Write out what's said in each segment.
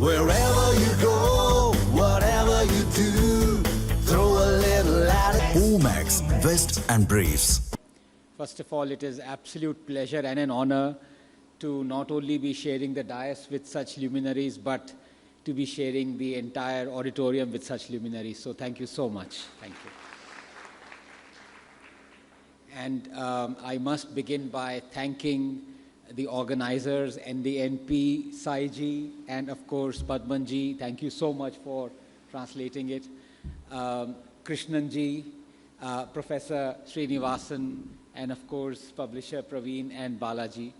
Wherever you go, whatever you do, throw a little at it. Omax, Vest and Briefs. First of all, it is absolute pleasure and an honor to not only be sharing the dais with such luminaries, but to be sharing the entire auditorium with such luminaries. So thank you so much. Thank you. And I must begin by thanking the organizers, NDNP, Saiji, and of course Padmanji. Thank you so much for translating it. Krishnanji, Professor Srinivasan, and of course publisher Praveen and Balaji.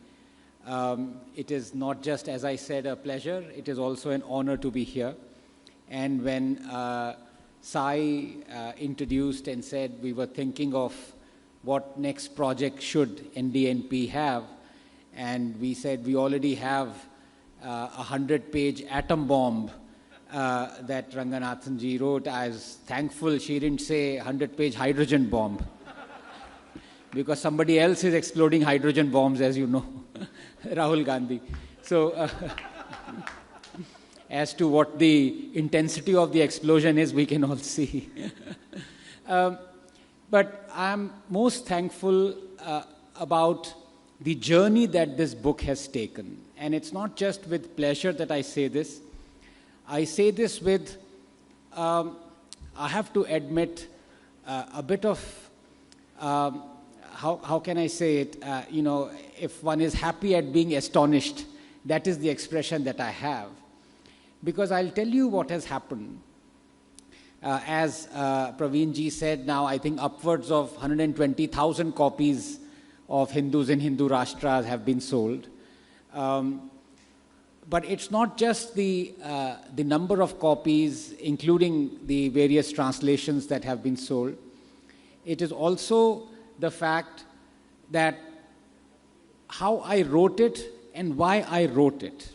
It is not just, as I said, a pleasure, it is also an honor to be here. And when Sai introduced and said we were thinking of what next project should NDNP have, and we said we already have a 100-page atom bomb that Ranganathanji wrote. I was thankful she didn't say 100-page hydrogen bomb because somebody else is exploding hydrogen bombs, as you know, Rahul Gandhi. So as to what the intensity of the explosion is, we can all see. But I'm most thankful about the journey that this book has taken. And it's not just with pleasure that I say this. I say this with, I have to admit, a bit of, how can I say it? You know, if one is happy at being astonished, that is the expression that I have. Because I'll tell you what has happened. As Praveenji said, now I think upwards of 120,000 copies of Hindus in Hindu Rashtras have been sold. But it's not just the number of copies, including the various translations that have been sold. It is also the fact that how I wrote it and why I wrote it.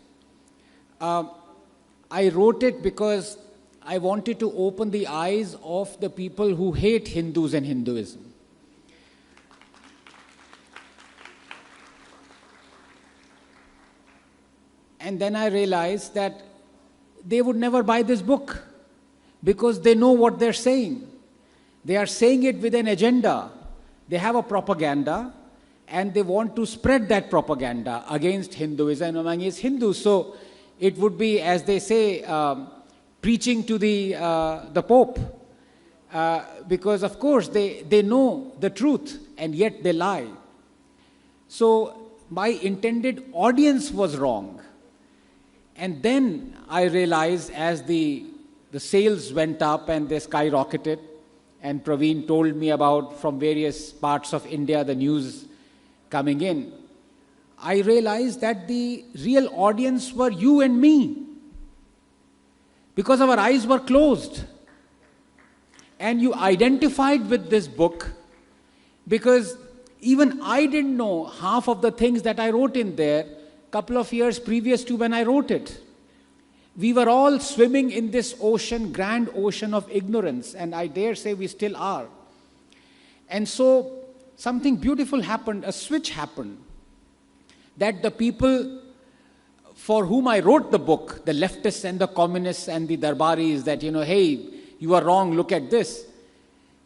I wrote it because I wanted to open the eyes of the people who hate Hindus and Hinduism. And then I realized that they would never buy this book because they know what they're saying. They are saying it with an agenda. They have a propaganda and they want to spread that propaganda against Hinduism and against Hindus. So it would be, as they say, preaching to the Pope. Because of course they know the truth and yet they lie. So my intended audience was wrong. And then I realized as the sales went up and they skyrocketed, and Praveen told me about from various parts of India the news coming in, I realized that the real audience were you and me. Because our eyes were closed. And you identified with this book because even I didn't know half of the things that I wrote in there couple of years previous to when I wrote it. We were all swimming in this ocean, grand ocean of ignorance, and I dare say we still are. And so something beautiful happened, a switch happened, that the people for whom I wrote the book, the leftists and the communists and the darbaris, that, you know, hey, you are wrong, look at this.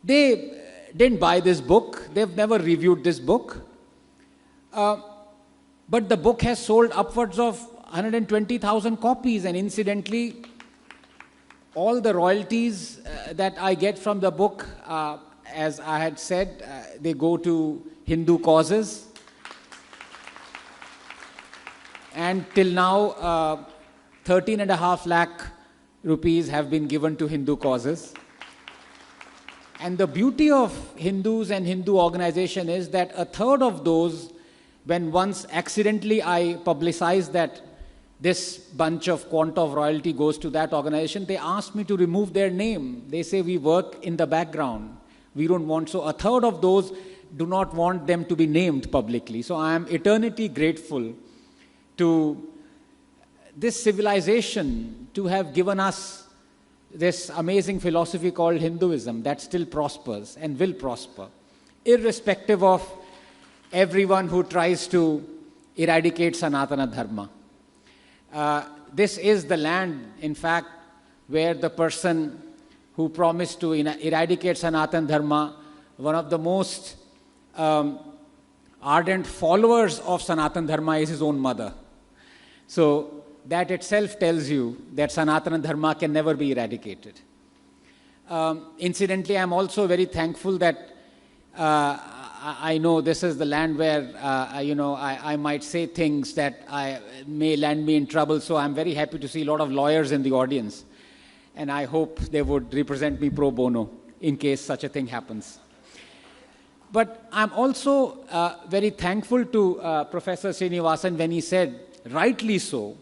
They didn't buy this book. They've never reviewed this book. But the book has sold upwards of 120,000 copies, and incidentally, all the royalties that I get from the book, as I had said, they go to Hindu causes. And till now, 13.5 lakh rupees have been given to Hindu causes. And the beauty of Hindus and Hindu organization is that a third of those, when once accidentally I publicized that this bunch of quanta of royalty goes to that organization, they asked me to remove their name. They say we work in the background. We don't want, so a third of those do not want them to be named publicly. So I am eternally grateful to this civilization to have given us this amazing philosophy called Hinduism that still prospers and will prosper, irrespective of everyone who tries to eradicate Sanatana Dharma. this is the land, in fact, where the person who promised to eradicate Sanatan Dharma, one of the most ardent followers of Sanatan Dharma is his own mother. So that itself tells you that Sanatana Dharma can never be eradicated. Incidentally, I'm also very thankful that I know this is the land where, I might say things that may land me in trouble, so I'm very happy to see a lot of lawyers in the audience. And I hope they would represent me pro bono in case such a thing happens. But I'm also very thankful to Professor Srinivasan when he said, rightly so,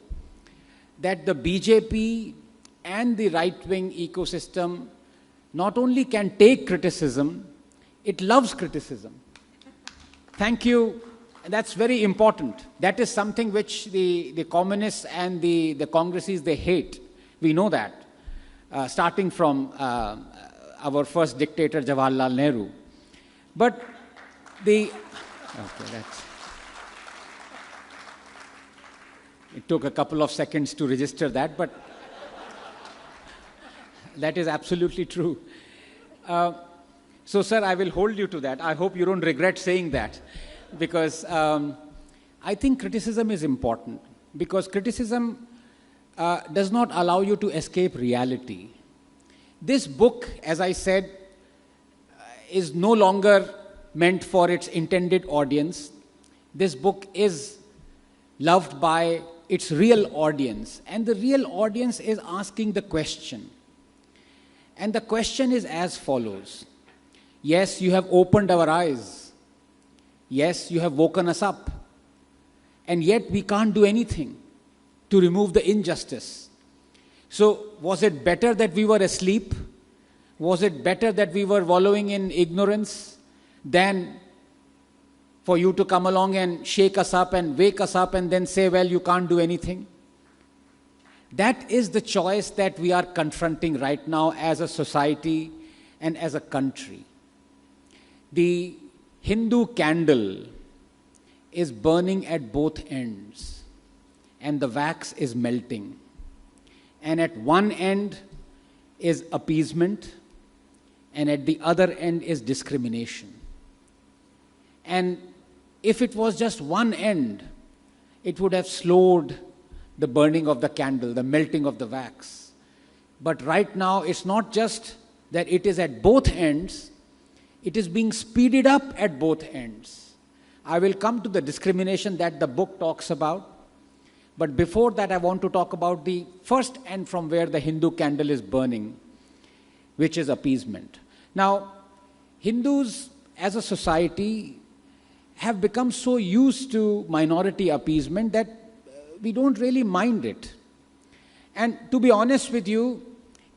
that the BJP and the right-wing ecosystem not only can take criticism, it loves criticism. Thank you. That's very important. That is something which the communists and the Congressies, they hate. We know that. Starting from our first dictator, Jawaharlal Nehru. But it took a couple of seconds to register that, but that is absolutely true. So, sir, I will hold you to that. I hope you don't regret saying that, because I think criticism is important, because criticism does not allow you to escape reality. This book, as I said, is no longer meant for its intended audience. This book is loved by its real audience, and the real audience is asking the question. And the question is as follows. Yes, you have opened our eyes. Yes, you have woken us up. And yet we can't do anything to remove the injustice. So, was it better that we were asleep? Was it better that we were wallowing in ignorance than for you to come along and shake us up and wake us up and then say, well, you can't do anything? That is the choice that we are confronting right now as a society and as a country. The Hindu candle is burning at both ends, and the wax is melting. And at one end is appeasement, and at the other end is discrimination. And if it was just one end, it would have slowed the burning of the candle, the melting of the wax. But right now, it's not just that it is at both ends, it is being speeded up at both ends. I will come to the discrimination that the book talks about. But before that, I want to talk about the first end from where the Hindu candle is burning, which is appeasement. Now, Hindus as a society have become so used to minority appeasement that we don't really mind it. And to be honest with you,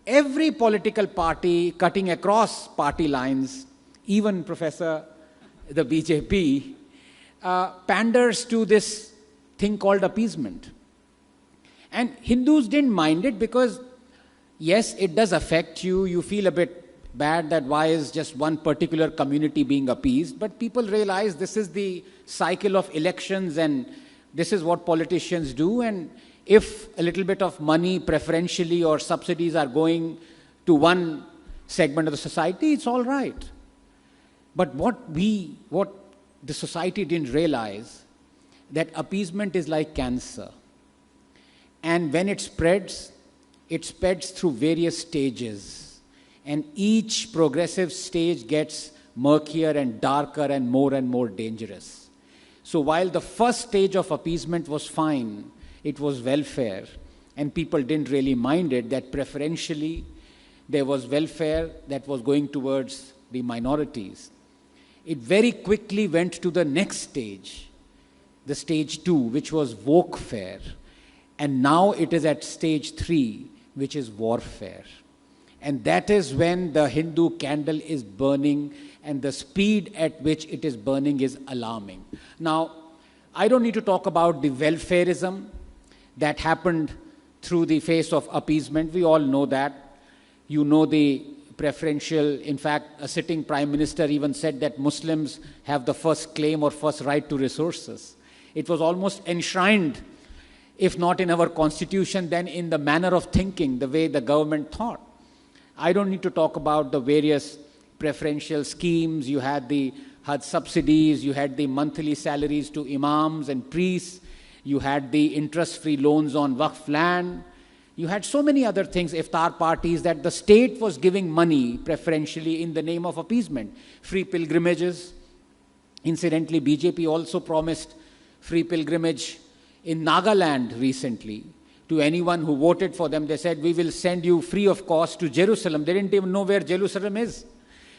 every political party cutting across party lines, even the BJP, panders to this thing called appeasement. And Hindus didn't mind it because, yes, it does affect you. You feel a bit bad that why is just one particular community being appeased. But people realize this is the cycle of elections and this is what politicians do. And if a little bit of money preferentially or subsidies are going to one segment of the society, it's all right. But what the society didn't realize, that appeasement is like cancer. And when it spreads through various stages. And each progressive stage gets murkier and darker and more dangerous. So while the first stage of appeasement was fine, it was welfare, and people didn't really mind it, that preferentially there was welfare that was going towards the minorities. It very quickly went to the next stage, the stage 2, which was wokefare. And now it is at stage 3, which is warfare. And that is when the Hindu candle is burning, and the speed at which it is burning is alarming. Now, I don't need to talk about the welfarism that happened through the face of appeasement. We all know that. You know the preferential, in fact, a sitting prime minister even said that Muslims have the first claim or first right to resources. It was almost enshrined if not in our constitution, then in the manner of thinking, the way the government thought. I don't need to talk about the various preferential schemes. You had the Hajj subsidies, you had the monthly salaries to imams and priests, you had the interest-free loans on Waqf land, you had so many other things, iftar parties, that the state was giving money preferentially in the name of appeasement. Free pilgrimages. Incidentally, BJP also promised free pilgrimage in Nagaland recently. To anyone who voted for them, they said, we will send you free of cost to Jerusalem. They didn't even know where Jerusalem is.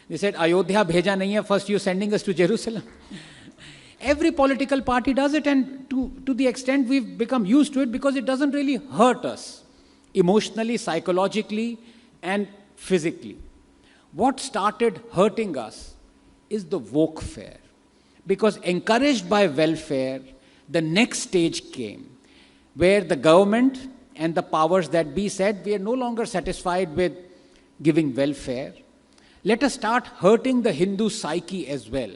They said, Ayodhya bheja nahi hai, first you're sending us to Jerusalem. Every political party does it, and to the extent we've become used to it, because it doesn't really hurt us emotionally, psychologically, and physically. What started hurting us is the woke fare. Because encouraged by welfare, the next stage came, where the government and the powers that be said, we are no longer satisfied with giving welfare. Let us start hurting the Hindu psyche as well.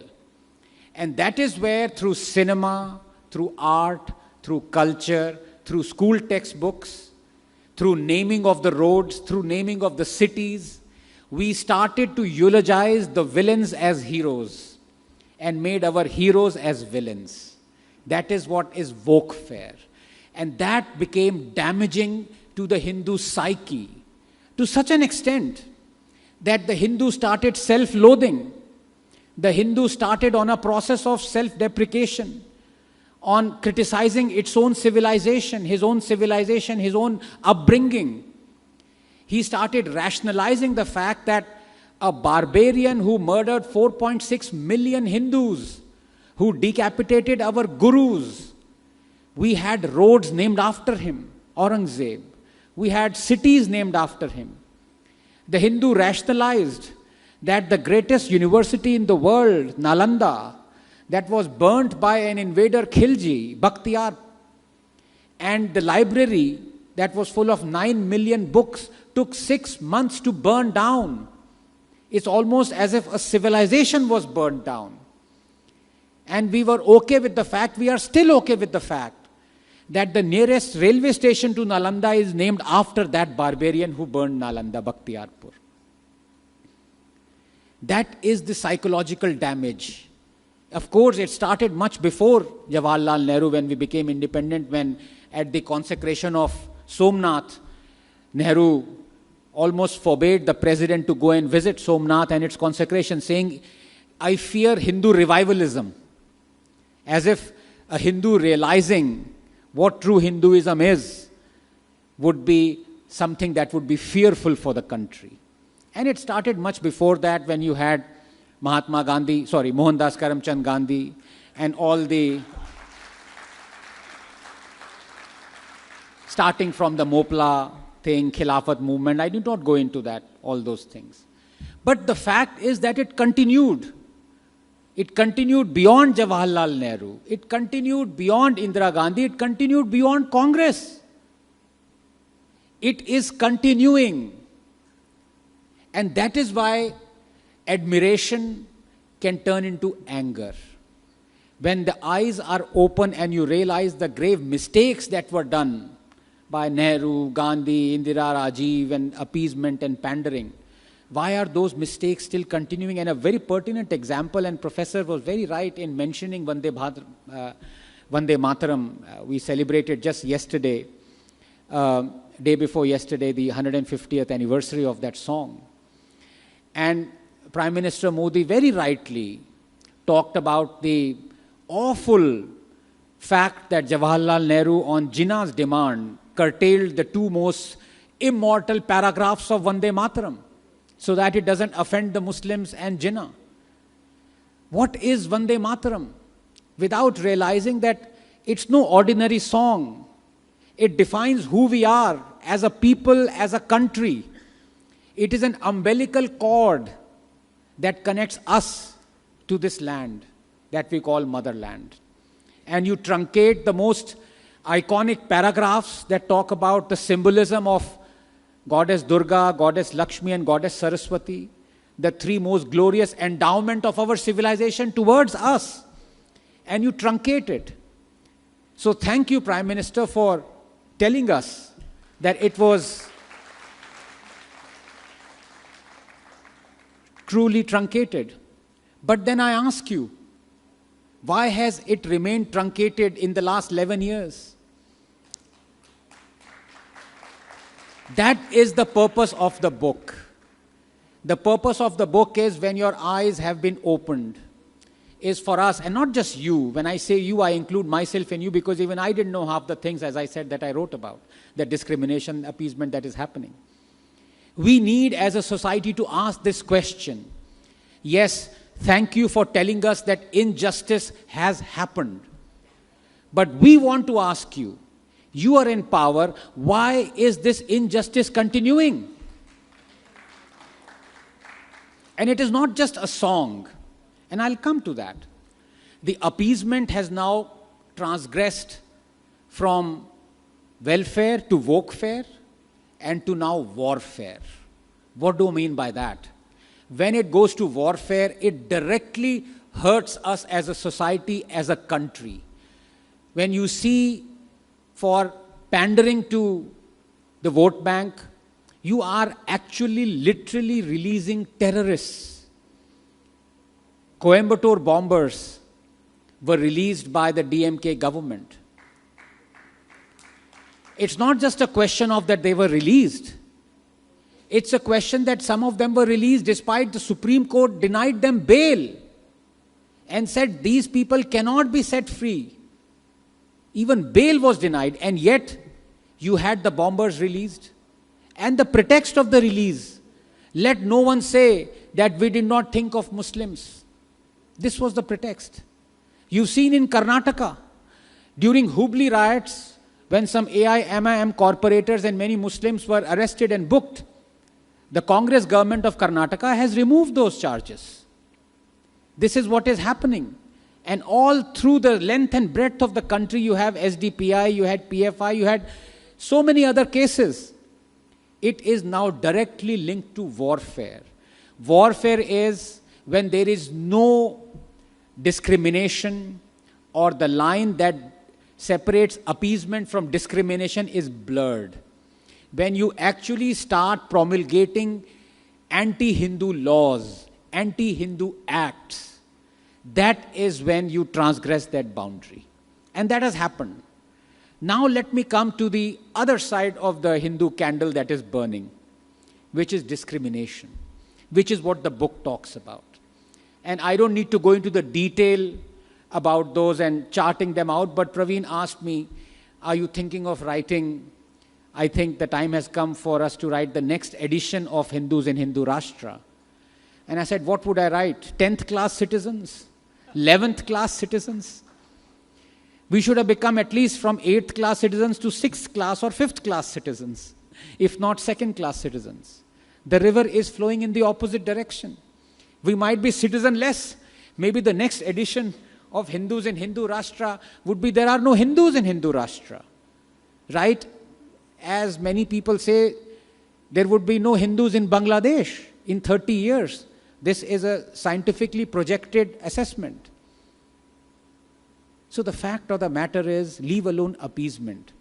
And that is where, through cinema, through art, through culture, through school textbooks, through naming of the roads, through naming of the cities, we started to eulogize the villains as heroes and made our heroes as villains. That is what is woke fare. And that became damaging to the Hindu psyche to such an extent that the Hindu started self-loathing. The Hindu started on a process of self-deprecation, on criticizing its own civilization, his own upbringing. He started rationalizing the fact that a barbarian who murdered 4.6 million Hindus, who decapitated our gurus, we had roads named after him, Aurangzeb. We had cities named after him. The Hindu rationalized that the greatest university in the world, Nalanda, that was burnt by an invader Khilji, Bakhtiyar, and the library that was full of 9 million books took 6 months to burn down. It's almost as if a civilization was burned down. And we were okay with the fact, we are still okay with the fact, that the nearest railway station to Nalanda is named after that barbarian who burned Nalanda, Bakhtiyarpur. That is the psychological damage. Of course, it started much before Jawaharlal Nehru, when we became independent, when at the consecration of Somnath, Nehru almost forbade the president to go and visit Somnath and its consecration, saying, I fear Hindu revivalism. As if a Hindu realizing what true Hinduism is would be something that would be fearful for the country. And it started much before that, when you had Mohandas Karamchand Gandhi and all the, starting from the Mopla thing, Khilafat movement. I did not go into that, all those things. But the fact is that it continued. It continued beyond Jawaharlal Nehru. It continued beyond Indira Gandhi. It continued beyond Congress. It is continuing. And that is why admiration can turn into anger. When the eyes are open and you realize the grave mistakes that were done by Nehru, Gandhi, Indira, Rajiv, and appeasement and pandering, why are those mistakes still continuing? And a very pertinent example, and Professor was very right in mentioning Vande Mataram. We celebrated just yesterday, day before yesterday, the 150th anniversary of that song. And Prime Minister Modi very rightly talked about the awful fact that Jawaharlal Nehru, on Jinnah's demand, curtailed the two most immortal paragraphs of Vande Mataram, so that it doesn't offend the Muslims and Jinnah. What is Vande Mataram? Without realizing that it's no ordinary song. It defines who we are as a people, as a country. It is an umbilical cord that connects us to this land that we call motherland. And you truncate the most iconic paragraphs that talk about the symbolism of Goddess Durga, Goddess Lakshmi, and Goddess Saraswati, the three most glorious endowment of our civilization towards us, and you truncate it. So thank you, Prime Minister, for telling us that it was truly truncated. But then I ask you, why has it remained truncated in the last 11 years? That is the purpose of the book. The purpose of the book is, when your eyes have been opened, is for us, and not just you. When I say you, I include myself in you, because even I didn't know half the things, as I said, that I wrote about, the discrimination, appeasement that is happening. We need, as a society, to ask this question. Yes, thank you for telling us that injustice has happened. But we want to ask you, you are in power, why is this injustice continuing? And it is not just a song, and I'll come to that. The appeasement has now transgressed from welfare to wokefare and to now warfare. What do I mean by that? When it goes to warfare, it directly hurts us as a society, as a country. When you see, for pandering to the vote bank, you are actually literally releasing terrorists. Coimbatore bombers were released by the DMK government. It's not just a question of that they were released. It's a question that some of them were released despite the Supreme Court denied them bail and said these people cannot be set free. Even bail was denied, and yet you had the bombers released. And the pretext of the release, let no one say that we did not think of Muslims. This was the pretext. You've seen in Karnataka, during Hubli riots, when some AIMIM corporators and many Muslims were arrested and booked, the Congress government of Karnataka has removed those charges. This is what is happening. And all through the length and breadth of the country, you have SDPI, you had PFI, you had so many other cases. It is now directly linked to warfare. Warfare is when there is no discrimination, or the line that separates appeasement from discrimination is blurred. When you actually start promulgating anti-Hindu laws, anti-Hindu acts, that is when you transgress that boundary. And that has happened. Now let me come to the other side of the Hindu candle that is burning, which is discrimination, which is what the book talks about. And I don't need to go into the detail about those and charting them out, but Praveen asked me, are you thinking of writing? I think the time has come for us to write the next edition of Hindus in Hindu Rashtra. And I said, what would I write? 10th class citizens? 11th class citizens? We should have become at least from 8th class citizens to 6th class or 5th class citizens, if not 2nd class citizens. The river is flowing in the opposite direction. We might be citizenless. Maybe the next edition of Hindus in Hindu Rashtra would be, there are no Hindus in Hindu Rashtra. Right? As many people say, there would be no Hindus in Bangladesh in 30 years. This is a scientifically projected assessment. So the fact of the matter is, leave alone appeasement.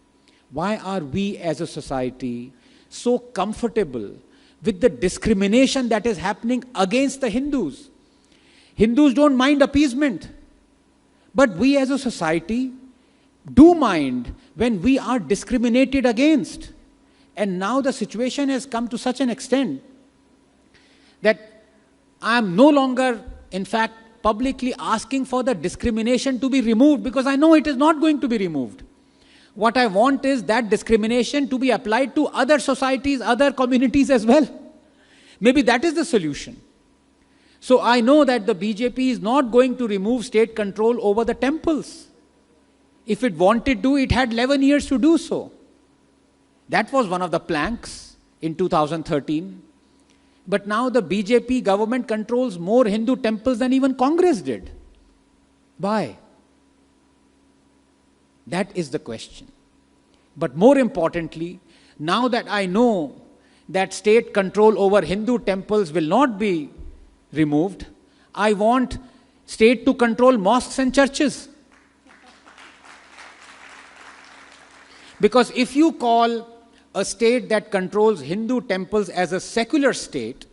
Why are we as a society so comfortable with the discrimination that is happening against the Hindus? Hindus don't mind appeasement. But we as a society do mind when we are discriminated against. And now the situation has come to such an extent that I am no longer, in fact, publicly asking for the discrimination to be removed, because I know it is not going to be removed. What I want is that discrimination to be applied to other societies, other communities as well. Maybe that is the solution. So I know that the BJP is not going to remove state control over the temples. If it wanted to, it had 11 years to do so. That was one of the planks in 2013. But now the BJP government controls more Hindu temples than even Congress did. Why? That is the question. But more importantly, now that I know that state control over Hindu temples will not be removed, I want state to control mosques and churches. Because if you call a state that controls Hindu temples as a secular state,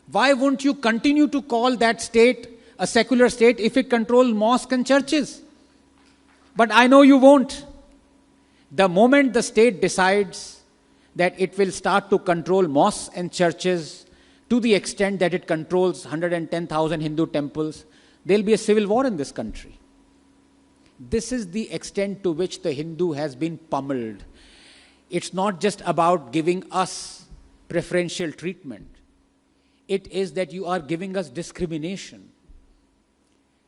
why won't you continue to call that state a secular state if it controls mosques and churches? But I know you won't. The moment the state decides that it will start to control mosques and churches to the extent that it controls 110,000 Hindu temples, there will be a civil war in this country. This is the extent to which the Hindu has been pummeled. It's not just about giving us preferential treatment. It is that you are giving us discrimination.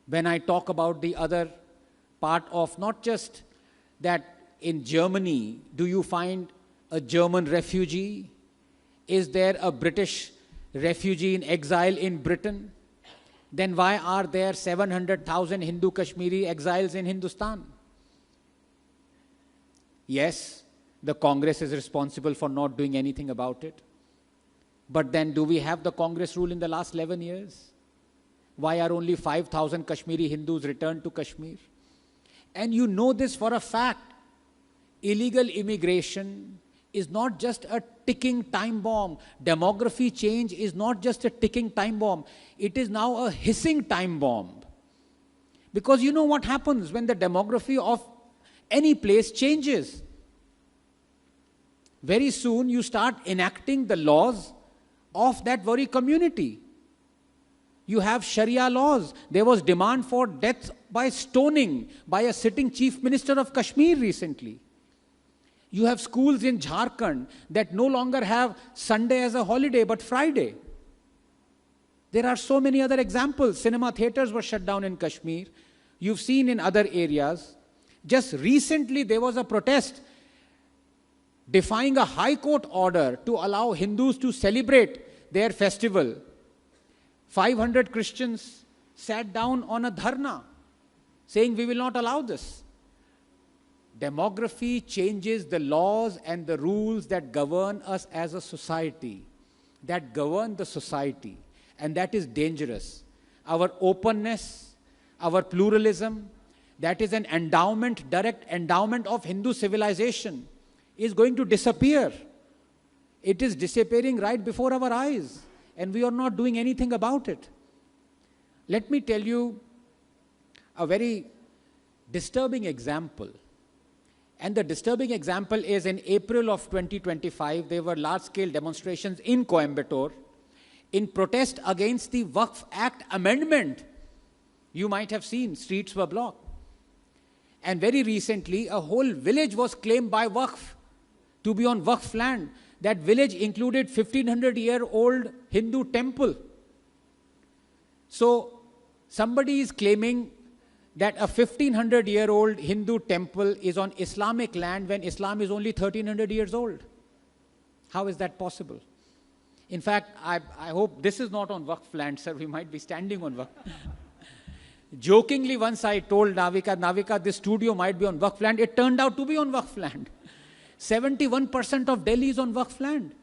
When I talk about the other part of not just that in Germany, do you find a German refugee? Is there a British refugee in exile in Britain? Then why are there 700,000 Hindu Kashmiri exiles in Hindustan? Yes, the Congress is responsible for not doing anything about it. But then do we have the Congress rule in the last 11 years? Why are only 5,000 Kashmiri Hindus returned to Kashmir? And you know this for a fact. Illegal immigration is not just a ticking time bomb. Demography change is not just a ticking time bomb. It is now a hissing time bomb. Because you know what happens when the demography of any place changes? Very soon you start enacting the laws of that very community. You have Sharia laws. There was demand for death by stoning by a sitting chief minister of Kashmir recently. You have schools in Jharkhand that no longer have Sunday as a holiday but Friday. There are so many other examples. Cinema theaters were shut down in Kashmir. You've seen in other areas. Just recently there was a protest defying a high court order to allow Hindus to celebrate their festival. 500 Christians sat down on a dharna saying we will not allow this. Demography changes the laws and the rules that govern us as a society, that govern the society, and that is dangerous. Our openness, our pluralism, that is an endowment, direct endowment of Hindu civilization, is going to disappear. It is disappearing right before our eyes, and we are not doing anything about it. Let me tell you a very disturbing example. And the disturbing example is in April of 2025, there were large-scale demonstrations in Coimbatore in protest against the Waqf Act amendment. You might have seen streets were blocked. And very recently, a whole village was claimed by Waqf to be on Waqf land. That village included 1500-year-old Hindu temple. So somebody is claiming that a 1500-year-old Hindu temple is on Islamic land when Islam is only 1300 years old. How is that possible? In fact, I hope this is not on Waqf land, sir. We might be standing on Waqf. Jokingly, once I told Navika, this studio might be on Waqf land. It turned out to be on Waqf land. 71% of Delhi is on Waqf land.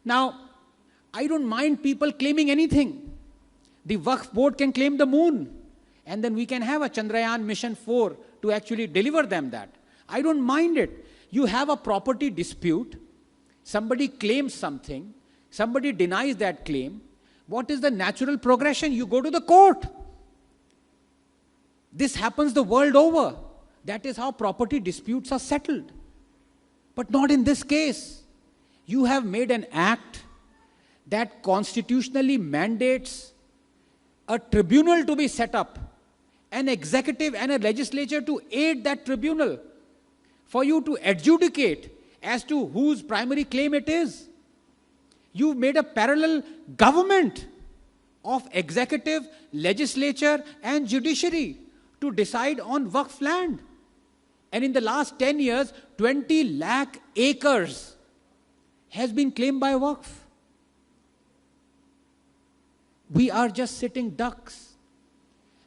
Now, I don't mind people claiming anything. The Waqf board can claim the moon. And then we can have a Chandrayaan Mission 4 to actually deliver them that. I don't mind it. You have a property dispute. Somebody claims something. Somebody denies that claim. What is the natural progression? You go to the court. This happens the world over. That is how property disputes are settled. But not in this case. You have made an act that constitutionally mandates a tribunal to be set up, an executive and a legislature to aid that tribunal for you to adjudicate as to whose primary claim it is. You've made a parallel government of executive, legislature and judiciary to decide on Waqf land. And in the last 10 years, 20 lakh acres has been claimed by Waqf. We are just sitting ducks.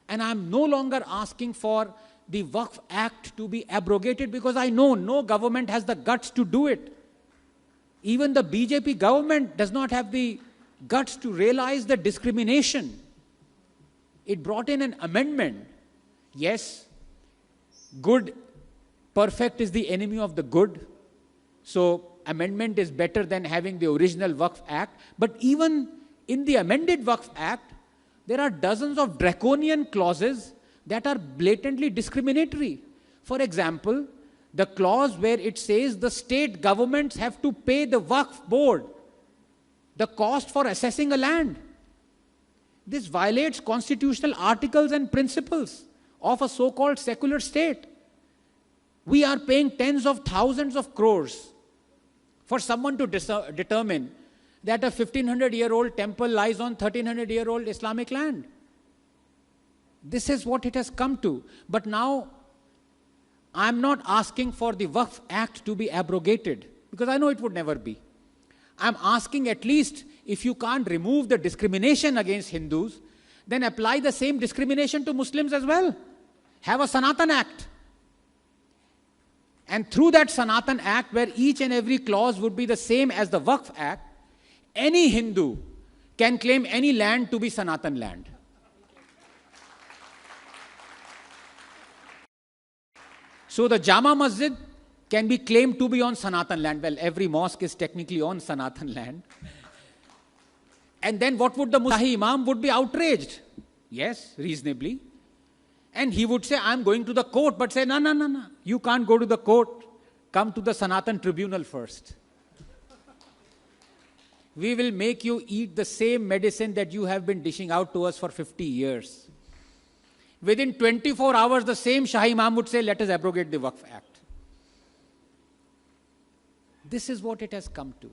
And I'm no longer asking for the Waqf Act to be abrogated because I know no government has the guts to do it. Even the BJP government does not have the guts to realize the discrimination. It brought in an amendment. Yes, good perfect is the enemy of the good. So amendment is better than having the original Waqf Act. But even in the amended Waqf Act, there are dozens of draconian clauses that are blatantly discriminatory. For example, the clause where it says the state governments have to pay the Waqf board the cost for assessing a land. This violates constitutional articles and principles of a so-called secular state. We are paying tens of thousands of crores for someone to determine that a 1500-year-old temple lies on 1300-year-old Islamic land. This is what it has come to. But now, I'm not asking for the Waqf Act to be abrogated, because I know it would never be. I'm asking, at least, if you can't remove the discrimination against Hindus, then apply the same discrimination to Muslims as well. Have a Sanatan Act. And through that Sanatan Act, where each and every clause would be the same as the Waqf Act, any Hindu can claim any land to be Sanatan land. So the Jama Masjid can be claimed to be on Sanatan land. Well, every mosque is technically on Sanatan land. And then what would the Muslim Imam would be outraged? Yes, reasonably. And he would say, I'm going to the court, but say, no. You can't go to the court. Come to the Sanatan tribunal first. We will make you eat the same medicine that you have been dishing out to us for 50 years. Within 24 hours, the same Shah Imam would say, let us abrogate the Waqf Act. This is what it has come to.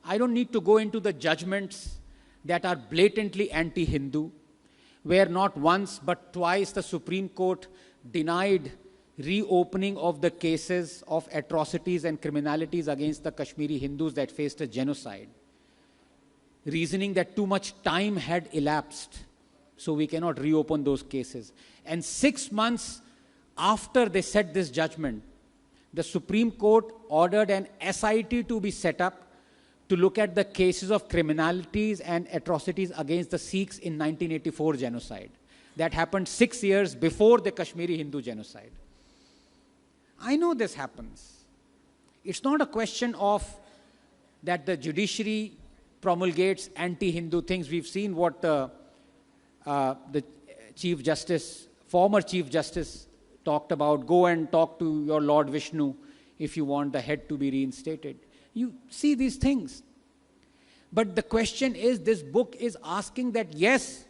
I don't need to go into the judgments that are blatantly anti-Hindu, where not once but twice the Supreme Court denied reopening of the cases of atrocities and criminalities against the Kashmiri Hindus that faced a genocide, reasoning that too much time had elapsed, so we cannot reopen those cases. And 6 months after they said this judgment, the Supreme Court ordered an SIT to be set up to look at the cases of criminalities and atrocities against the Sikhs in 1984 genocide. That happened 6 years before the Kashmiri Hindu genocide. I know this happens. It's not a question of that the judiciary promulgates anti-Hindu things. We've seen what the Chief Justice, former Chief Justice, talked about. Go and talk to your Lord Vishnu if you want the head to be reinstated. You see these things. But the question is, this book is asking that yes,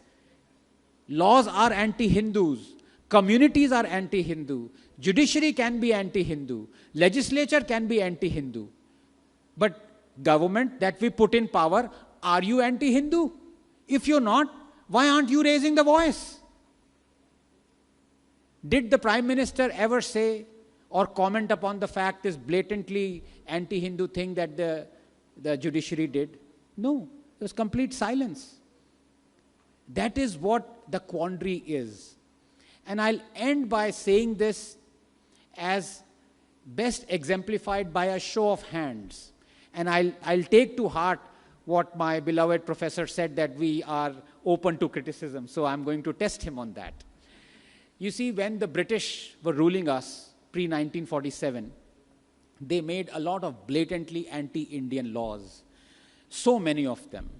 laws are anti-Hindus, communities are anti-Hindu, judiciary can be anti-Hindu, legislature can be anti-Hindu. But government that we put in power, are you anti-Hindu? If you're not, why aren't you raising the voice? Did the Prime Minister ever say or comment upon the fact, this blatantly anti-Hindu thing that the judiciary did? No, it was complete silence. That is what the quandary is. And I'll end by saying this as best exemplified by a show of hands. And I'll take to heart what my beloved professor said, that we are open to criticism. So I'm going to test him on that. You see, when the British were ruling us pre-1947, they made a lot of blatantly anti-Indian laws. So many of them.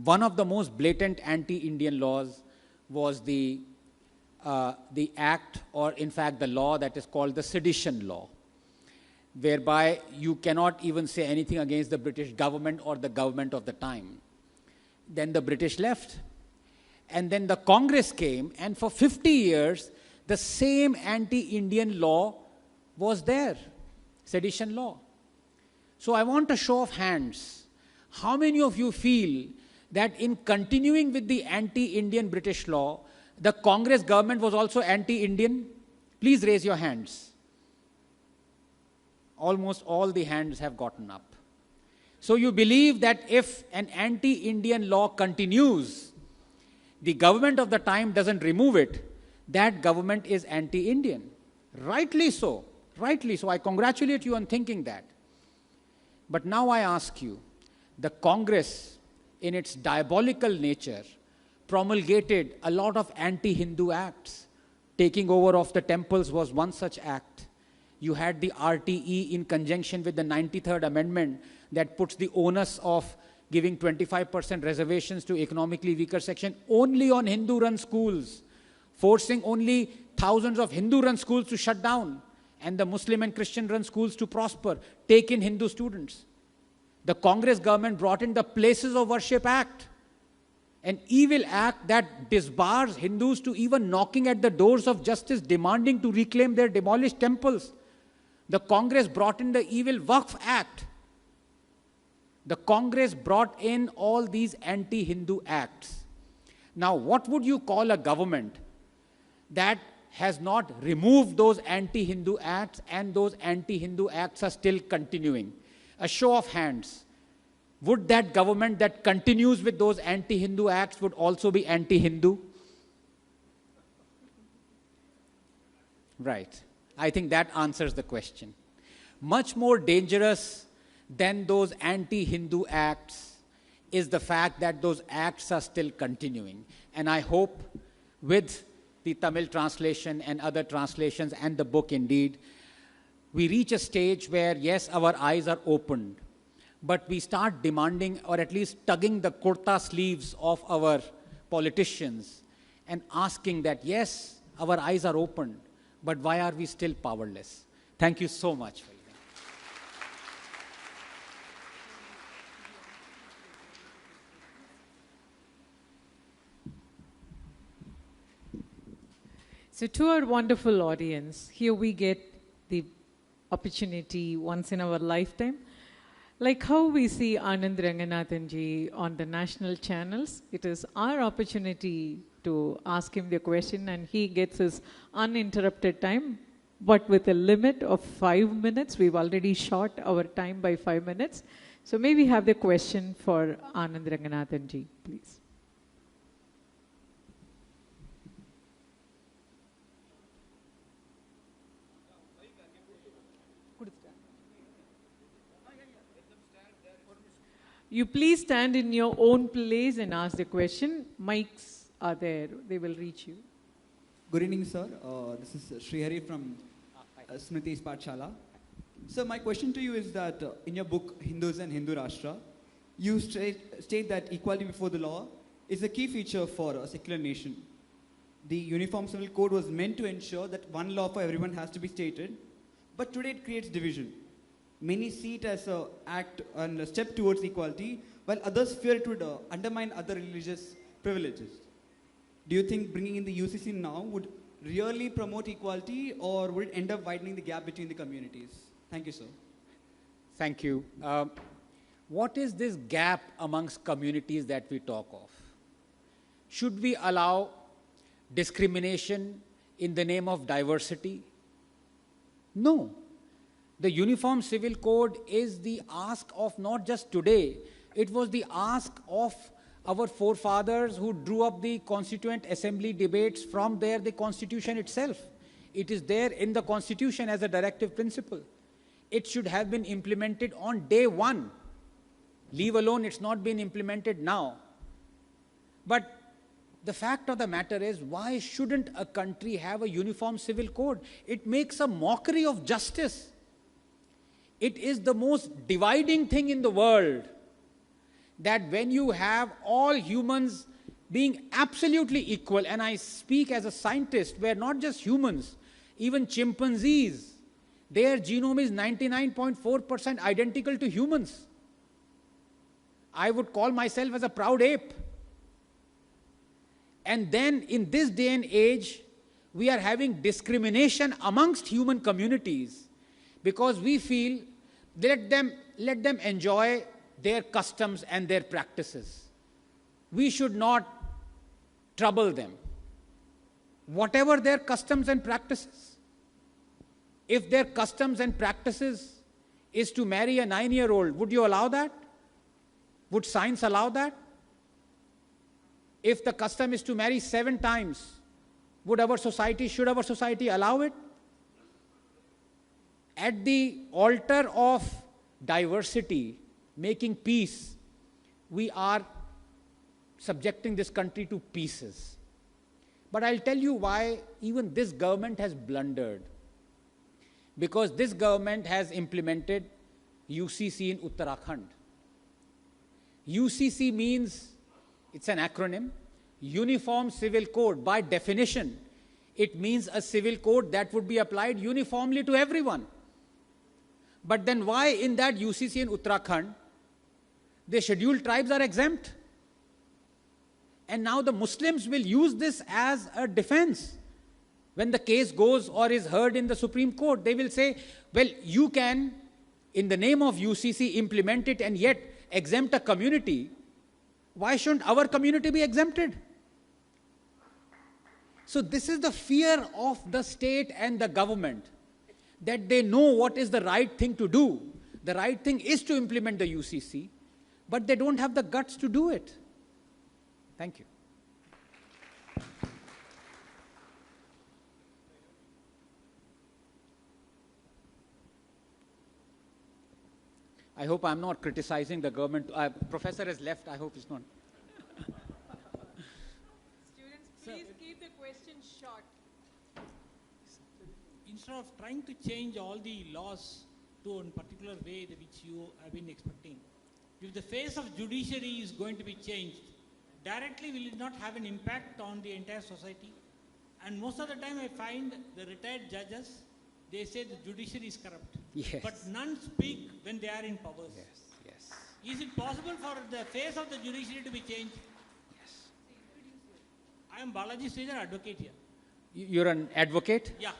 One of the most blatant anti-Indian laws was the act, or in fact the law that is called the Sedition Law, whereby you cannot even say anything against the British government or the government of the time. Then the British left. And then the Congress came, and for 50 years, the same anti-Indian law was there, Sedition Law. So I want a show of hands. How many of you feel that in continuing with the anti-Indian British law, the Congress government was also anti-Indian? Please raise your hands. Almost all the hands have gotten up. So you believe that if an anti-Indian law continues, the government of the time doesn't remove it, that government is anti-Indian. Rightly so. Rightly so. I congratulate you on thinking that. But now I ask you, the Congress, in its diabolical nature, promulgated a lot of anti-Hindu acts, taking over of the temples was one such act. You had the RTE in conjunction with the 93rd Amendment that puts the onus of giving 25% reservations to economically weaker section only on Hindu-run schools, forcing only thousands of Hindu-run schools to shut down and the Muslim and Christian-run schools to prosper, take in Hindu students. The Congress government brought in the Places of Worship Act, an evil act that disbars Hindus to even knocking at the doors of justice, demanding to reclaim their demolished temples. The Congress brought in the evil Waqf Act. The Congress brought in all these anti-Hindu acts. Now, what would you call a government that has not removed those anti-Hindu acts and those anti-Hindu acts are still continuing? A show of hands. Would that government that continues with those anti-Hindu acts would also be anti-Hindu? Right. I think that answers the question. Much more dangerous than those anti-Hindu acts is the fact that those acts are still continuing. And I hope with the Tamil translation and other translations and the book indeed, we reach a stage where, yes, our eyes are opened, but we start demanding or at least tugging the kurta sleeves of our politicians and asking that, yes, our eyes are opened, but why are we still powerless? Thank you so much. So to our wonderful audience, here we get the opportunity once in our lifetime. Like how we see Anand Ranganathanji on the national channels, it is our opportunity to ask him the question and he gets his uninterrupted time, but with a limit of 5 minutes. We've already short our time by 5 minutes. So may we have the question for Anand Ranganathanji, please. You please stand in your own place and ask the question. Mics are there. They will reach you. Good evening, sir. This is Srihari from Smriti's Pathshala. So my question to you is that in your book, Hindus and Hindu Rashtra, you state that equality before the law is a key feature for a secular nation. The Uniform Civil Code was meant to ensure that one law for everyone has to be stated, but today it creates division. Many see it as an act and a step towards equality, while others fear it would undermine other religious privileges. Do you think bringing in the UCC now would really promote equality, or would it end up widening the gap between the communities? Thank you, sir. Thank you. What is this gap amongst communities that we talk of? Should we allow discrimination in the name of diversity? No. The Uniform Civil Code is the ask of not just today, it was the ask of our forefathers who drew up the Constituent Assembly debates from there, the Constitution itself. It is there in the Constitution as a directive principle. It should have been implemented on day one. Leave alone it's not been implemented now. But the fact of the matter is, why shouldn't a country have a Uniform Civil Code? It makes a mockery of justice. It is the most dividing thing in the world that when you have all humans being absolutely equal, and I speak as a scientist where not just humans, even chimpanzees, their genome is 99.4% identical to humans. I would call myself as a proud ape. And then in this day and age, we are having discrimination amongst human communities because we feel let them enjoy their customs and their practices. We should not trouble them. Whatever their customs and practices. If their customs and practices is to marry a 9-year-old, would you allow that? Would science allow that? If the custom is to marry 7 times, should our society allow it? At the altar of diversity, making peace, we are subjecting this country to pieces. But I'll tell you why even this government has blundered. Because this government has implemented UCC in Uttarakhand. UCC means, it's an acronym, Uniform Civil Code. By definition, it means a civil code that would be applied uniformly to everyone. But then why in that UCC in Uttarakhand, the scheduled tribes are exempt? And now the Muslims will use this as a defense. When the case goes or is heard in the Supreme Court, they will say, well, you can, in the name of UCC, implement it and yet exempt a community. Why shouldn't our community be exempted? So this is the fear of the state and the government, that they know what is the right thing to do. The right thing is to implement the UCC, but they don't have the guts to do it. Thank you. I hope I'm not criticizing the government. Professor has left. I hope it's not. Students, please keep the questions short. Instead of trying to change all the laws to a particular way which you have been expecting, if the face of judiciary is going to be changed, directly will it not have an impact on the entire society? And most of the time I find the retired judges, they say the judiciary is corrupt. Yes. But none speak when they are in powers. Yes. Is it possible for the face of the judiciary to be changed? Yes. I am Balaji Sridhar, advocate here. You're an advocate? Yeah.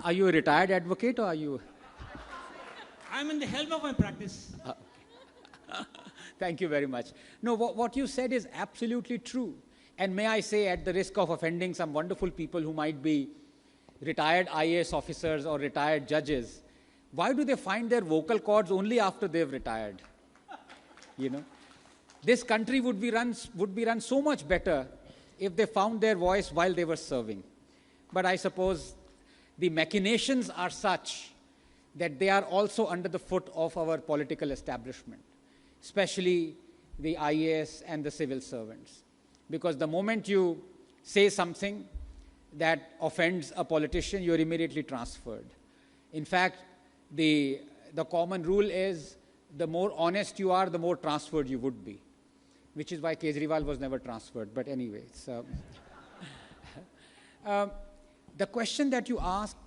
Are you a retired advocate or are you? I am in the helm of my practice. Thank you very much. No, what you said is absolutely true. And may I say, at the risk of offending some wonderful people who might be retired IAS officers or retired judges, why do they find their vocal cords only after they've retired? You know, this country would be run so much better if they found their voice while they were serving. But I suppose the machinations are such that they are also under the foot of our political establishment, especially the IAS and the civil servants. Because the moment you say something that offends a politician, you're immediately transferred. In fact, the common rule is the more honest you are, the more transferred you would be, which is why Kejriwal was never transferred. But anyway, the question that you asked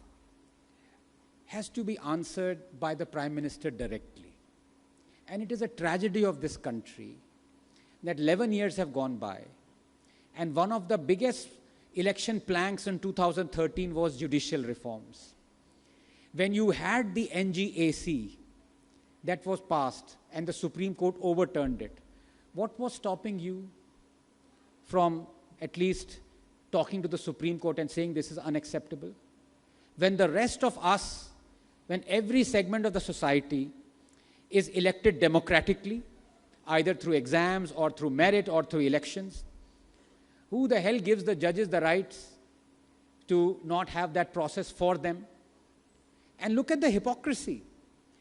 has to be answered by the Prime Minister directly. And it is a tragedy of this country that 11 years have gone by. And one of the biggest election planks in 2013 was judicial reforms. When you had the NGAC that was passed and the Supreme Court overturned it, what was stopping you from at least talking to the Supreme Court and saying this is unacceptable? When the rest of us, when every segment of the society is elected democratically, either through exams or through merit or through elections, who the hell gives the judges the rights to not have that process for them? And look at the hypocrisy.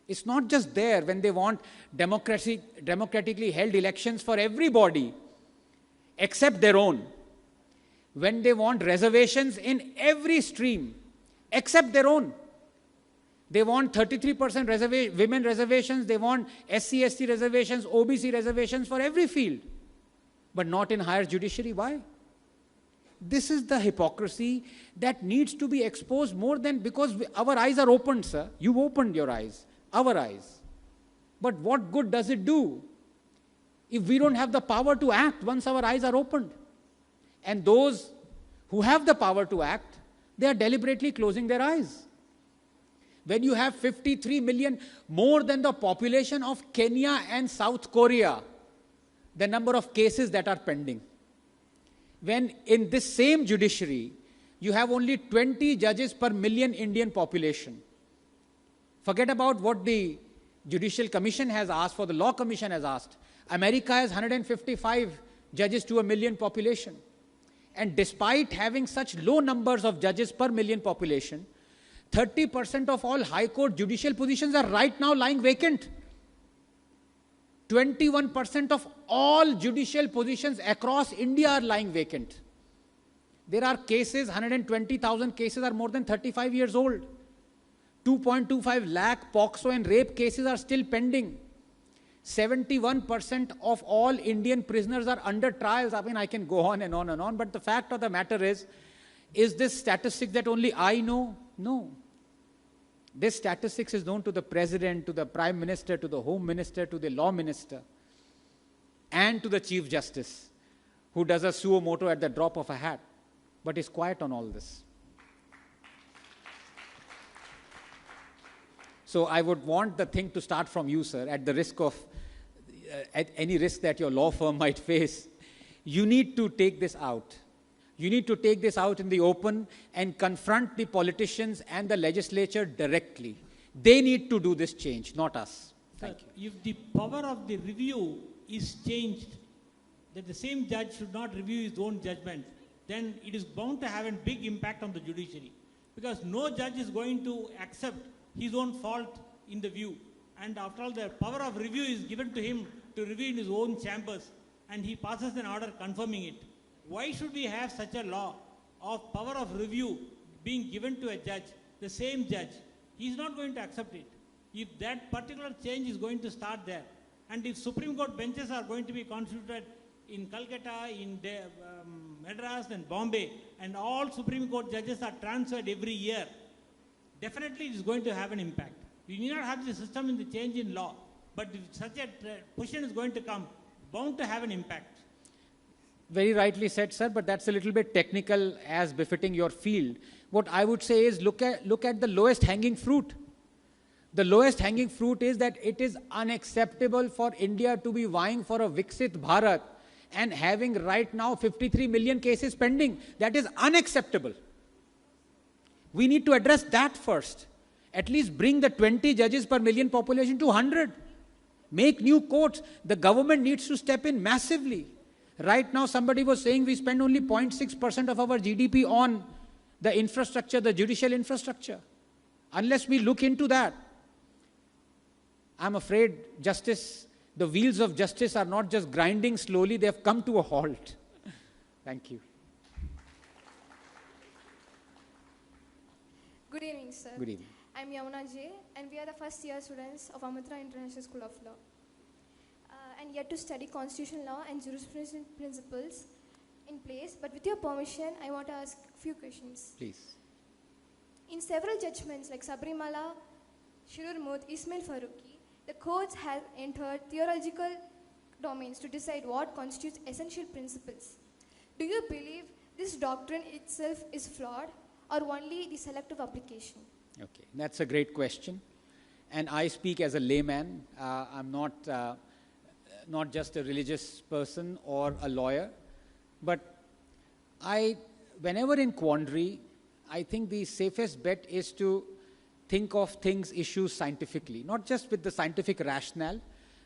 It's not just there when they want democratically held elections for everybody except their own. When they want reservations in every stream except their own. They want 33% women reservations, they want SC/ST reservations, OBC reservations for every field, but not in higher judiciary. Why? This is the hypocrisy that needs to be exposed more than, because our eyes are opened, sir. You've opened your eyes, our eyes. But what good does it do if we don't have the power to act once our eyes are opened? And those who have the power to act, they are deliberately closing their eyes. When you have 53 million, more than the population of Kenya and South Korea, the number of cases that are pending. When in this same judiciary, you have only 20 judges per million Indian population. Forget about what the Judicial Commission has asked for, the Law Commission has asked. America has 155 judges to a million population. And despite having such low numbers of judges per million population, 30% of all high court judicial positions are right now lying vacant. 21% of all judicial positions across India are lying vacant. There are cases, 120,000 cases are more than 35 years old. 2.25 lakh POCSO and rape cases are still pending. 71% of all Indian prisoners are under trials. I mean, I can go on and on and on, but the fact of the matter is this statistic that only I know? No. This statistics is known to the President, to the Prime Minister, to the Home Minister, to the Law Minister, and to the Chief Justice, who does a suo moto at the drop of a hat, but is quiet on all this. So I would want the thing to start from you, sir, at the risk of, at any risk that your law firm might face. You need to take this out. You need to take this out in the open and confront the politicians and the legislature directly. They need to do this change, not us. Thank you. If the power of the review is changed, that the same judge should not review his own judgment, then it is bound to have a big impact on the judiciary. Because no judge is going to accept his own fault in the view. And after all, the power of review is given to him to review in his own chambers, and he passes an order confirming it. Why should we have such a law of power of review being given to a judge, the same judge? He is not going to accept it. If that particular change is going to start there, and if Supreme Court benches are going to be constituted in Calcutta, in Madras and Bombay, and all Supreme Court judges are transferred every year, definitely it is going to have an impact. We need not have the system in the change in law, but if such a position is going to come, bound to have an impact. Very rightly said, sir, but that's a little bit technical as befitting your field. What I would say is look at the lowest hanging fruit. The lowest hanging fruit is that it is unacceptable for India to be vying for a Viksit Bharat and having right now 53 million cases pending. That is unacceptable. We need to address that first. At least bring the 20 judges per million population to 100. Make new courts. The government needs to step in massively. Right now, somebody was saying we spend only 0.6% of our GDP on the infrastructure, the judicial infrastructure. Unless we look into that, I'm afraid the wheels of justice are not just grinding slowly, they have come to a halt. Thank you. Good evening, sir. Good evening. I'm Yamuna J, and we are the first year students of Amrita International School of Law. And yet to study constitutional law and jurisprudence principles in place. But with your permission, I want to ask a few questions. Please. In several judgments like Sabrimala, Shirur Mut, Ismail Faruqi, the courts have entered theological domains to decide what constitutes essential principles. Do you believe this doctrine itself is flawed or only the selective application? Okay, that's a great question. And I speak as a layman. I'm not just a religious person or a lawyer, but whenever in quandary, I think the safest bet is to think of issues scientifically, not just with the scientific rationale,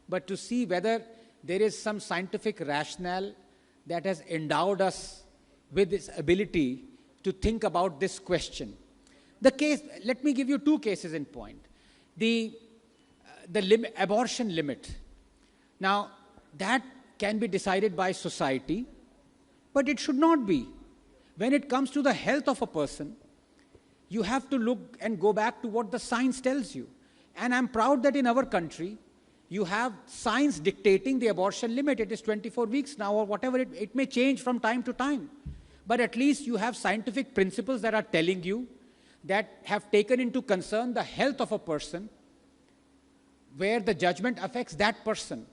but to see whether there is some scientific rationale that has endowed us with this ability to think about this question. Let me give you two cases in point. The abortion limit. Now, that can be decided by society, but it should not be. When it comes to the health of a person, you have to look and go back to what the science tells you. And I'm proud that in our country, you have science dictating the abortion limit. It is 24 weeks now, or whatever. It may change from time to time. But at least you have scientific principles that are telling you that have taken into concern the health of a person, where the judgment affects that person.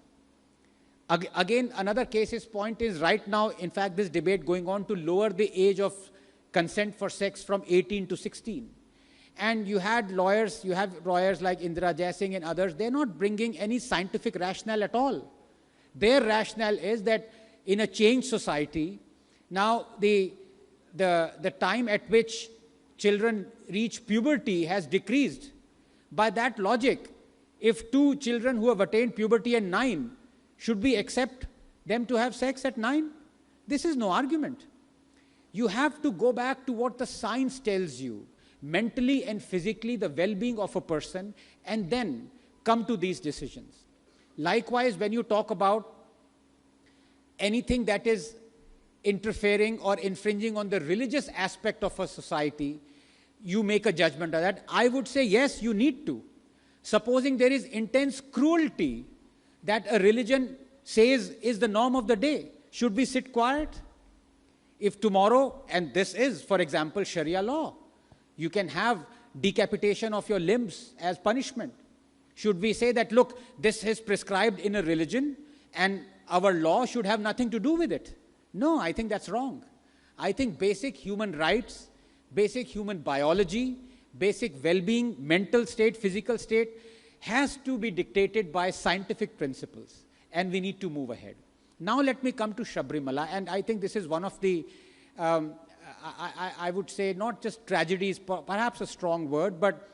Again, another point is right now, in fact, this debate going on to lower the age of consent for sex from 18 to 16. And you have lawyers like Indira Jaising and others, they're not bringing any scientific rationale at all. Their rationale is that in a changed society, now the time at which children reach puberty has decreased. By that logic, if two children who have attained puberty at 9, should we accept them to have sex at 9? This is no argument. You have to go back to what the science tells you, mentally and physically, the well-being of a person, and then come to these decisions. Likewise, when you talk about anything that is interfering or infringing on the religious aspect of a society, you make a judgment of that. I would say, yes, you need to. Supposing there is intense cruelty that a religion says is the norm of the day, should we sit quiet? If tomorrow, and this is, for example, Sharia law, you can have decapitation of your limbs as punishment. Should we say that, look, this is prescribed in a religion and our law should have nothing to do with it? No, I think that's wrong. I think basic human rights, basic human biology, basic well-being, mental state, physical state, has to be dictated by scientific principles, and we need to move ahead. Now let me come to Sabrimala, and I think this is one of the, I would say, not just tragedies, perhaps a strong word, but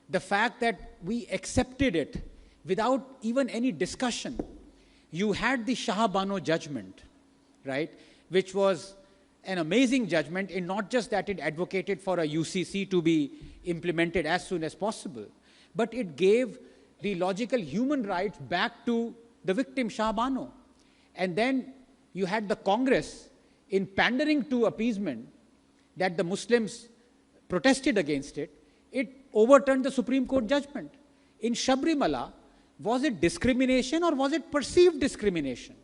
the fact that we accepted it without even any discussion. You had the Shahabano judgment, right, which was an amazing judgment in not just that it advocated for a UCC to be implemented as soon as possible, but it gave the logical human rights back to the victim, Shahabano. And then you had the Congress, in pandering to appeasement, that the Muslims protested against it, it overturned the Supreme Court judgment. In Sabrimala, was it discrimination or was it perceived discrimination?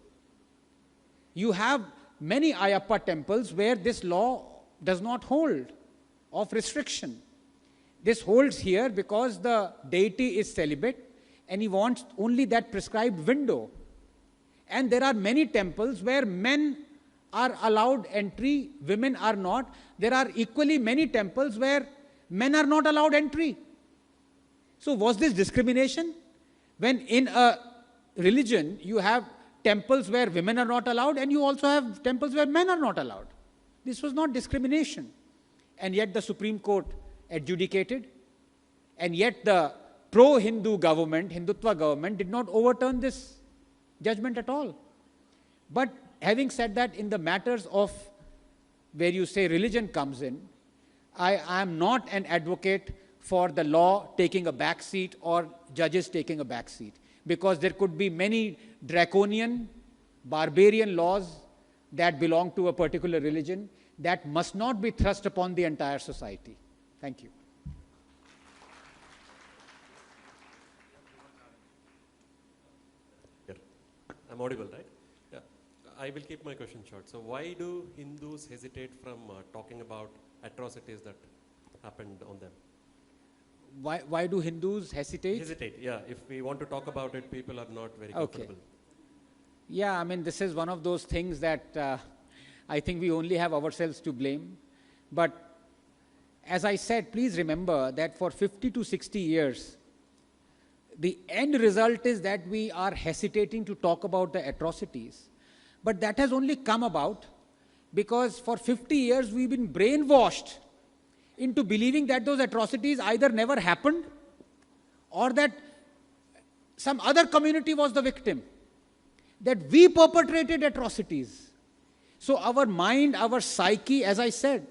You have many Ayappa temples where this law does not hold of restriction. This holds here because the deity is celibate and he wants only that prescribed window. And there are many temples where men are allowed entry, women are not. There are equally many temples where men are not allowed entry. So was this discrimination? When in a religion you have temples where women are not allowed and you also have temples where men are not allowed. This was not discrimination. And yet the Supreme Court adjudicated, and yet the pro-Hindu government, Hindutva government, did not overturn this judgment at all. But having said that, in the matters of where you say religion comes in, I am not an advocate for the law taking a back seat or judges taking a back seat, because there could be many draconian, barbarian laws that belong to a particular religion that must not be thrust upon the entire society. Thank you. Yeah. I'm audible, right? Yeah. I will keep my question short. So why do Hindus hesitate from talking about atrocities that happened on them? Why do Hindus hesitate? Hesitate, yeah. If we want to talk about it, people are not very comfortable. Yeah, I mean, this is one of those things that I think we only have ourselves to blame. But as I said, please remember that for 50 to 60 years, the end result is that we are hesitating to talk about the atrocities. But that has only come about because for 50 years we've been brainwashed into believing that those atrocities either never happened or that some other community was the victim, that we perpetrated atrocities. So our mind, our psyche, as I said,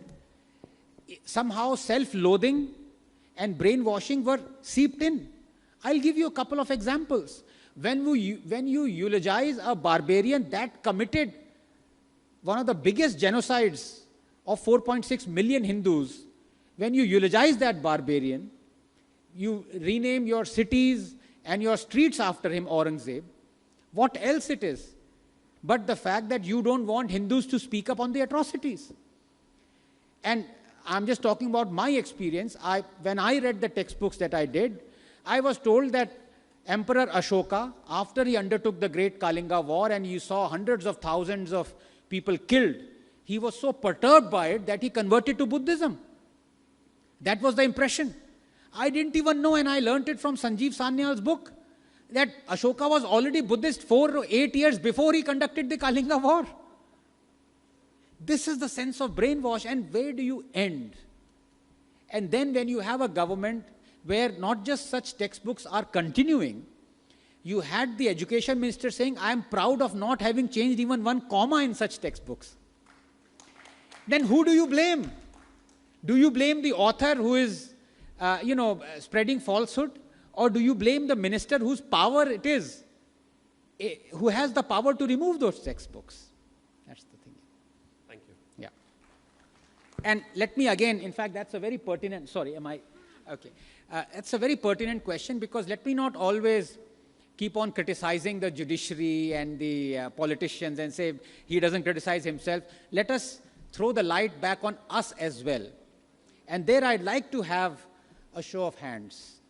somehow self-loathing and brainwashing were seeped in. I'll give you a couple of examples. When you eulogize a barbarian that committed one of the biggest genocides of 4.6 million Hindus, when you eulogize that barbarian, you rename your cities and your streets after him, Aurangzeb. What else it is but the fact that you don't want Hindus to speak up on the atrocities? And I'm just talking about my experience. When I read the textbooks that I did, I was told that Emperor Ashoka, after he undertook the great Kalinga war and you saw hundreds of thousands of people killed, he was so perturbed by it that he converted to Buddhism. That was the impression. I didn't even know, and I learnt it from Sanjeev Sanyal's book, that Ashoka was already Buddhist 4 or 8 years before he conducted the Kalinga war. This is the sense of brainwash, and where do you end? And then when you have a government where not just such textbooks are continuing, you had the education minister saying, I am proud of not having changed even one comma in such textbooks. Then who do you blame? Do you blame the author who is, spreading falsehood? Or do you blame the minister whose power it is who has the power to remove those textbooks? That's the thing. Thank you. Yeah. And let me again, in fact, that's a very pertinent, sorry, am I, okay. It's a very pertinent question, because let me not always keep on criticizing the judiciary and the politicians and say he doesn't criticize himself. Let us throw the light back on us as well. And there I'd like to have a show of hands.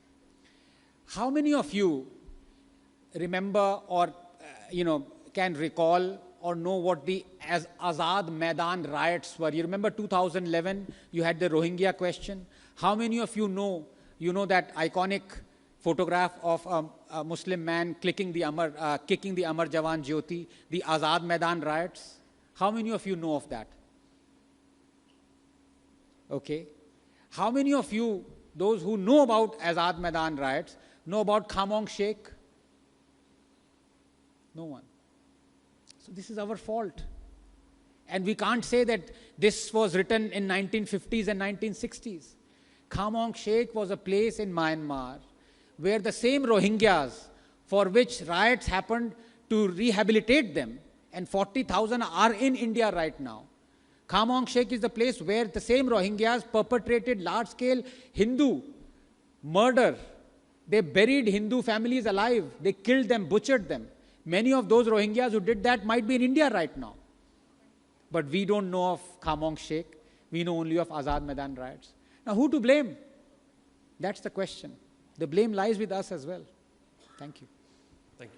How many of you remember or, can recall or know what the Azad Maidan riots were? You remember 2011, you had the Rohingya question. How many of you know that iconic photograph of a Muslim man kicking the Amar Jawan Jyoti, the Azad Maidan riots? How many of you know of that? Okay. How many of you, those who know about Azad Maidan riots, know about Khamong Sheikh? No one. So this is our fault. And we can't say that this was written in 1950s and 1960s. Khamong Sheikh was a place in Myanmar where the same Rohingyas for which riots happened to rehabilitate them, and 40,000 are in India right now. Khamong Sheikh is the place where the same Rohingyas perpetrated large-scale Hindu murder. They buried Hindu families alive. They killed them, butchered them. Many of those Rohingyas who did that might be in India right now. But we don't know of Khamong Sheikh. We know only of Azad Maidan riots. Now, who to blame? That's the question. The blame lies with us as well. Thank you. Thank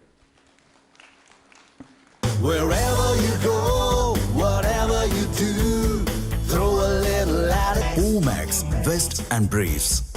you. Wherever you go, whatever you do, throw a little at it. Omax, Vest and Briefs.